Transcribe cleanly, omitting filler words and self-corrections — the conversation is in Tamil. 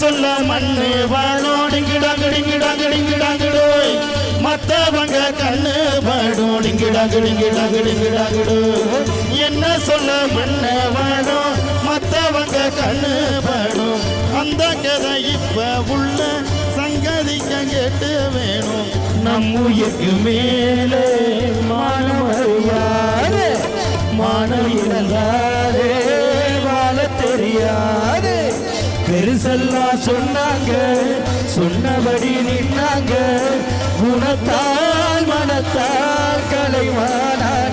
சொல்ல மண்ணு வாழும் டிங்கிடாங்கிடாங்கிடாங்கிடாங்கிடோய் மத்தவங்க கண்ணு பாடும் டிங்கிடாங்கிடாங்கிடாங்கிடாங்கிடோ என்ன சொல்ல மண்ணு வாழும் மத்தவங்க கண்ணு பாடும் அந்த கதை இப்ப உள்ள சங்கதிக்க கேட்டு வேணும் நம் உயிருக்கு மேலே மானமறியாது மானம் இழந்தாரே வாழ தெரியாது பெருசெல்லாம் சொன்னாங்க சொன்னபடி நின்னாங்க குணத்தால் மனத்தால் கலைவானார்